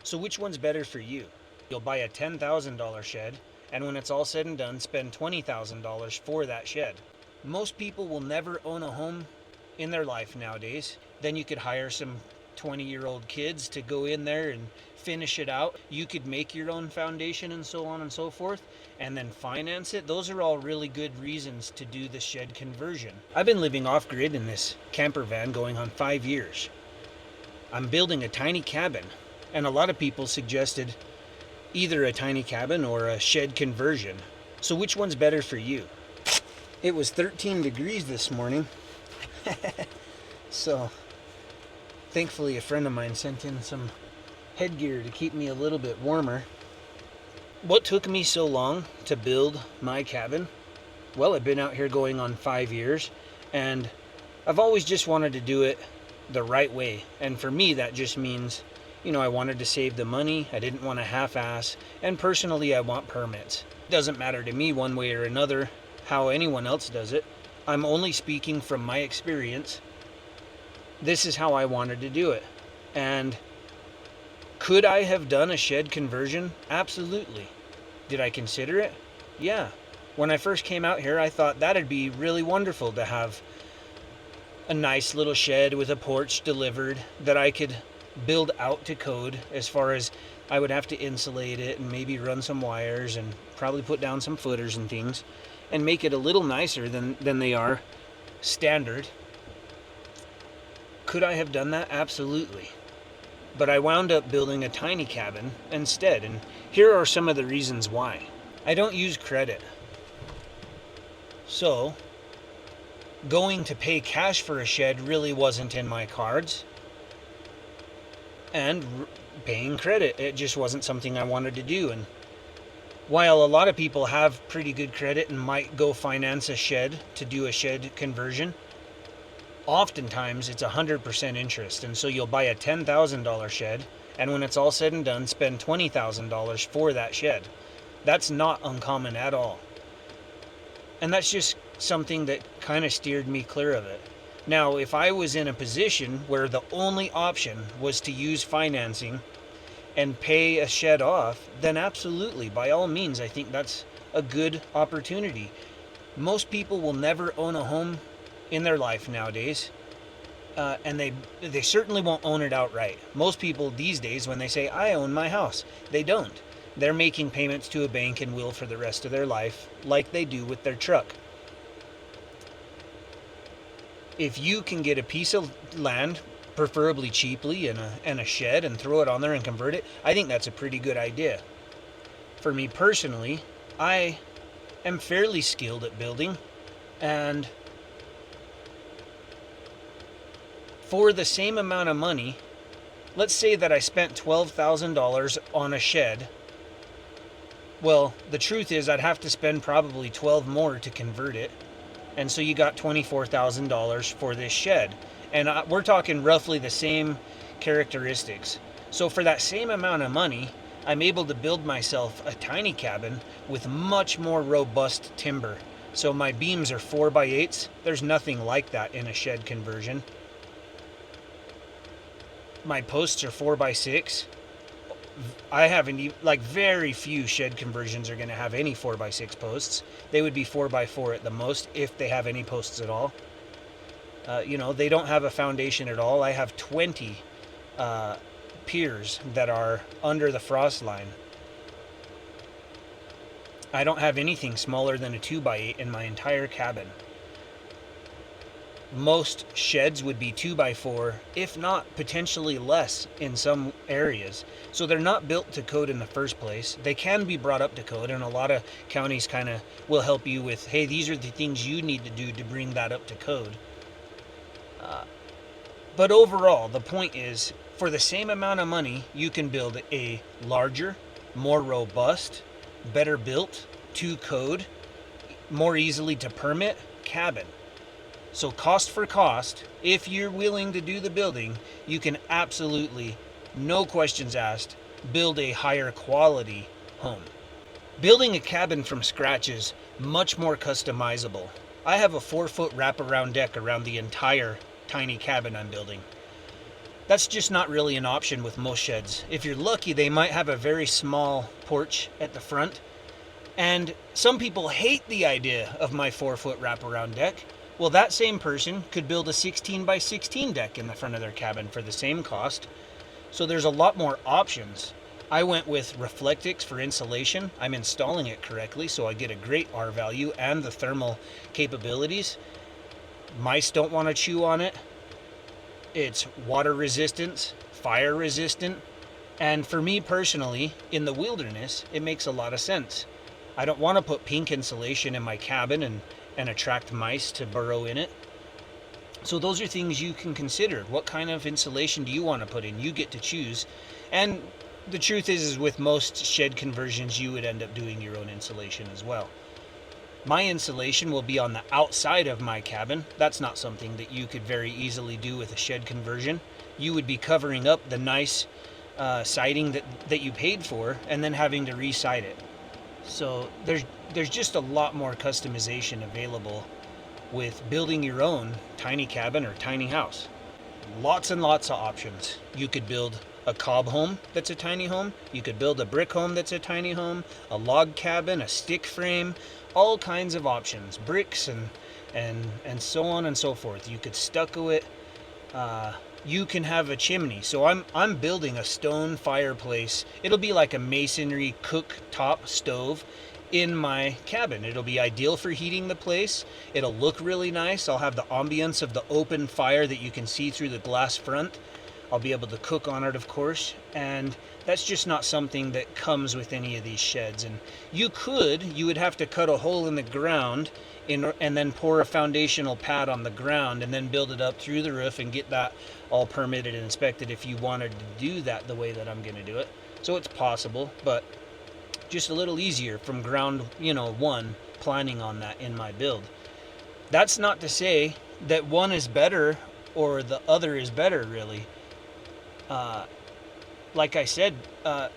So which one's better for you? You'll buy a $10,000 shed, and when it's all said and done, spend $20,000 for that shed. Most people will never own a home in their life nowadays. Then you could hire some 20-year-old kids to go in there and finish it out. You could make your own foundation and so on and so forth, and then finance it. Those are all really good reasons to do the shed conversion. I've been living off-grid in this camper van going on 5 years. I'm building a tiny cabin, and a lot of people suggested either a tiny cabin or a shed conversion. So which one's better for you? It was 13 degrees this morning. So thankfully a friend of mine sent in some headgear to keep me a little bit warmer. What took me so long to build my cabin? Well, I've been out here going on 5 years, and I've always just wanted to do it the right way. And for me, that just means, I wanted to save the money. I didn't want to half-ass. And personally, I want permits. It doesn't matter to me one way or another how anyone else does it. I'm only speaking from my experience. This is how I wanted to do it. And could I have done a shed conversion? Absolutely. Did I consider it? Yeah. When I first came out here, I thought that'd be really wonderful to have a nice little shed with a porch delivered that I could build out to code, as far as I would have to insulate it and maybe run some wires and probably put down some footers and things and make it a little nicer than they are standard. Could I have done that? Absolutely. But I wound up building a tiny cabin instead, and here are some of the reasons why. I don't use credit. So, going to pay cash for a shed really wasn't in my cards. And paying credit, it just wasn't something I wanted to do. And while a lot of people have pretty good credit and might go finance a shed to do a shed conversion, oftentimes it's 100% interest. And so you'll buy a $10,000 shed, and when it's all said and done, spend $20,000 for that shed. That's not uncommon at all. And that's just something that kind of steered me clear of it. Now, if I was in a position where the only option was to use financing and pay a shed off, then absolutely, by all means, I think that's a good opportunity. Most people will never own a home in their life nowadays, and they certainly won't own it outright. Most people these days, when they say, I own my house, they don't. They're making payments to a bank and will for the rest of their life, like they do with their truck. If you can get a piece of land, preferably cheaply, and a shed, and throw it on there and convert it, I think that's a pretty good idea. For me personally, I am fairly skilled at building, and for the same amount of money, let's say that I spent $12,000 on a shed. Well, the truth is I'd have to spend probably 12 more to convert it. And so you got $24,000 for this shed. And we're talking roughly the same characteristics. So for that same amount of money, I'm able to build myself a tiny cabin with much more robust timber. So my beams are 4x8s. There's nothing like that in a shed conversion. My posts are 4x6. I haven't, very few shed conversions are going to have any 4x6 posts. They would be 4x4 at the most, if they have any posts at all. They don't have a foundation at all. I have 20 piers that are under the frost line. I don't have anything smaller than a 2x8 in my entire cabin. Most sheds would be 2x4, if not potentially less in some areas. So they're not built to code in the first place. They can be brought up to code, and a lot of counties kind of will help you with, hey, these are the things you need to do to bring that up to code. But overall, the point is, for the same amount of money, you can build a larger, more robust, better built, to code, more easily to permit cabin. So cost for cost, if you're willing to do the building, you can absolutely, no questions asked, build a higher quality home. Building a cabin from scratch is much more customizable. I have a 4-foot wraparound deck around the entire tiny cabin I'm building. That's just not really an option with most sheds. If you're lucky, they might have a very small porch at the front. And some people hate the idea of my 4-foot wraparound deck. Well, that same person could build a 16 by 16 deck in the front of their cabin for the same cost. So there's a lot more options. I went with Reflectix for insulation. I'm installing it correctly, so I get a great R value and the thermal capabilities. Mice don't want to chew on it. It's water resistant, fire resistant, and for me personally, in the wilderness, it makes a lot of sense. I don't want to put pink insulation in my cabin and attract mice to burrow in it. So those are things you can consider. What kind of insulation do you want to put in? You get to choose. And the truth is with most shed conversions, you would end up doing your own insulation as well. My insulation will be on the outside of my cabin. That's not something that you could very easily do with a shed conversion. You would be covering up the nice siding that you paid for and then having to re-side it. So there's just a lot more customization available with building your own tiny cabin or tiny house. Lots and lots of options. You could build a cob home that's a tiny home. You could build a brick home that's a tiny home, a log cabin, a stick frame, all kinds of options, bricks and so on and so forth. You could stucco it. You can have a chimney. So I'm building a stone fireplace. It'll be like a masonry cooktop stove in my cabin. It'll be ideal for heating the place. It'll look really nice. I'll have the ambience of the open fire that you can see through the glass front. I'll be able to cook on it, of course, and that's just not something that comes with any of these sheds. And you would have to cut a hole in the ground and then pour a foundational pad on the ground and then build it up through the roof and get that all permitted and inspected if you wanted to do that the way that I'm going to do it. So it's possible, but just a little easier from ground, one, planning on that in my build. That's not to say that one is better or the other is better, really. Like I said,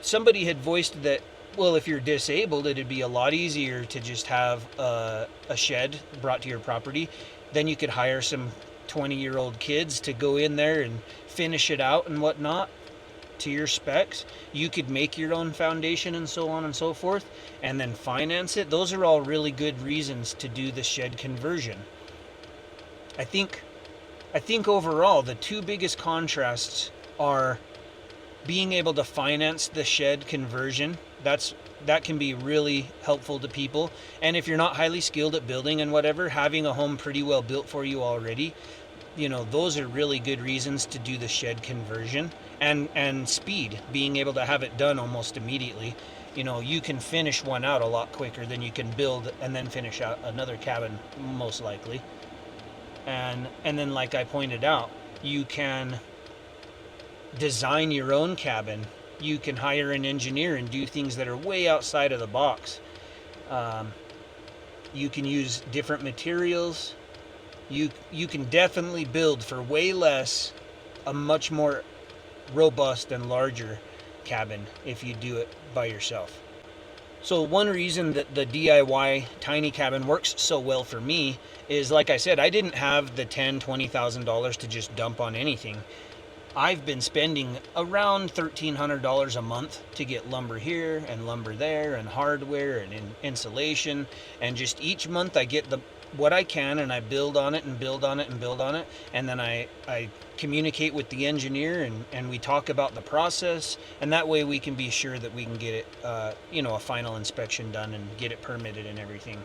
somebody had voiced that, well, if you're disabled, it'd be a lot easier to just have a shed brought to your property. Then you could hire some 20-year-old kids to go in there and finish it out and whatnot to your specs. You could make your own foundation and so on and so forth, and then finance it. Those are all really good reasons to do the shed conversion. I think overall, the two biggest contrasts are being able to finance the shed conversion. That can be really helpful to people. And if you're not highly skilled at building and whatever, having a home pretty well built for you already, those are really good reasons to do the shed conversion. And speed, being able to have it done almost immediately. You can finish one out a lot quicker than you can build and then finish out another cabin, most likely. And then, like I pointed out, you can design your own cabin. You can hire an engineer and do things that are way outside of the box. You can use different materials. You can definitely build for way less a much more robust and larger cabin if you do it by yourself. So one reason that the DIY tiny cabin works so well for me is, like I said, I didn't have the $10,000-$20,000 to just dump on anything. I've been spending around $1,300 a month to get lumber here and lumber there and hardware and insulation, and just each month I get what I can and I build on it and build on it and build on it, and then I communicate with the engineer and we talk about the process, and that way we can be sure that we can get it a final inspection done and get it permitted and everything.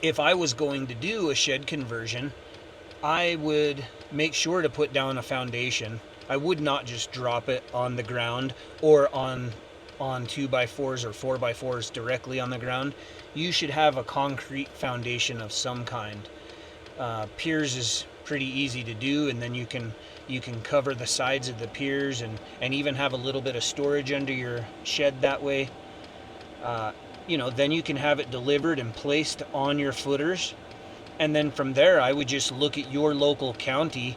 If I was going to do a shed conversion, I would make sure to put down a foundation. I would not just drop it on the ground or on 2x4s or 4x4s directly on the ground. You should have a concrete foundation of some kind. Piers is pretty easy to do, and then you can cover the sides of the piers and even have a little bit of storage under your shed that way. Then you can have it delivered and placed on your footers. And then from there, I would just look at your local county.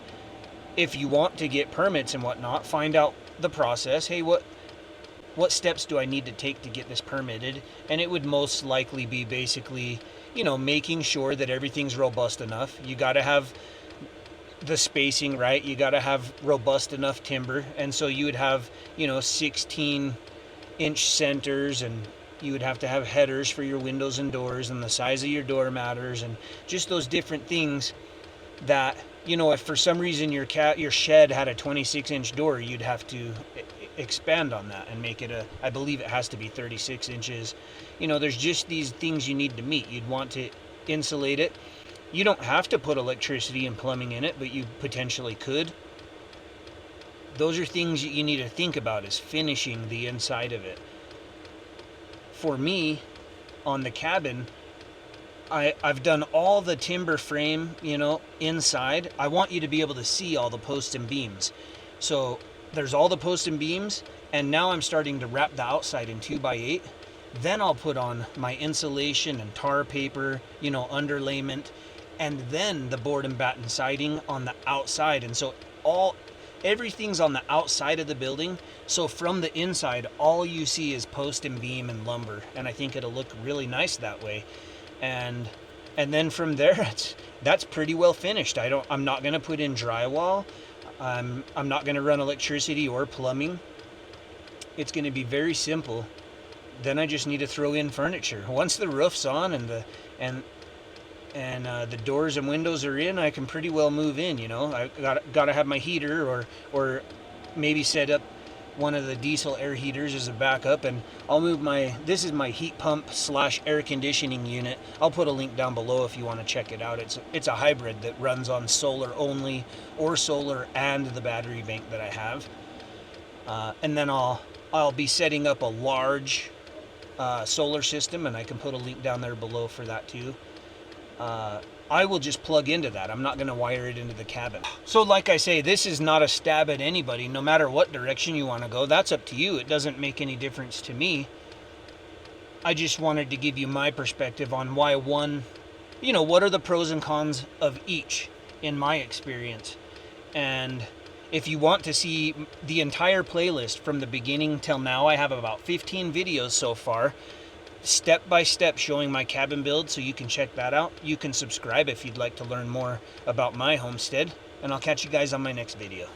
If you want to get permits and whatnot, find out the process. Hey, what steps do I need to take to get this permitted? And it would most likely be basically, making sure that everything's robust enough. You got to have the spacing right. You got to have robust enough timber, and so you would have 16-inch centers, and you would have to have headers for your windows and doors, and the size of your door matters, and just those different things that if for some reason your shed had a 26-inch door, you'd have to expand on that and make it I believe it has to be 36 inches. There's just these things you need to meet. You'd want to insulate it. You don't have to put electricity and plumbing in it, but you potentially could. Those are things you need to think about, is finishing the inside of it. For me, on the cabin, I've done all the timber frame, inside. I want you to be able to see all the posts and beams. So there's all the posts and beams, and now I'm starting to wrap the outside in 2x8. Then I'll put on my insulation and tar paper, underlayment, and then the board and batten siding on the outside. And so everything's on the outside of the building. So from the inside, all you see is post and beam and lumber. And I think it'll look really nice that way. And then from there, that's pretty well finished. I'm not going to put in drywall. I'm not going to run electricity or plumbing. It's going to be very simple. Then I just need to throw in furniture. Once the roof's on and the doors and windows are in, I can pretty well move in. I got to have my heater or maybe set up one of the diesel air heaters as a backup, and I'll move this is my heat pump / air conditioning unit. I'll put a link down below if you want to check it out. It's a hybrid that runs on solar only, or solar and the battery bank that I have. And then I'll be setting up a large solar system, and I can put a link down there below for that too. I will just plug into that. I'm not going to wire it into the cabin. So like I say, this is not a stab at anybody. No matter what direction you want to go, that's up to you. It doesn't make any difference to me. I just wanted to give you my perspective on why what are the pros and cons of each in my experience. And if you want to see the entire playlist from the beginning till now, I have about 15 videos so far, step by step, showing my cabin build, so you can check that out. You can subscribe if you'd like to learn more about my homestead, and I'll catch you guys on my next video.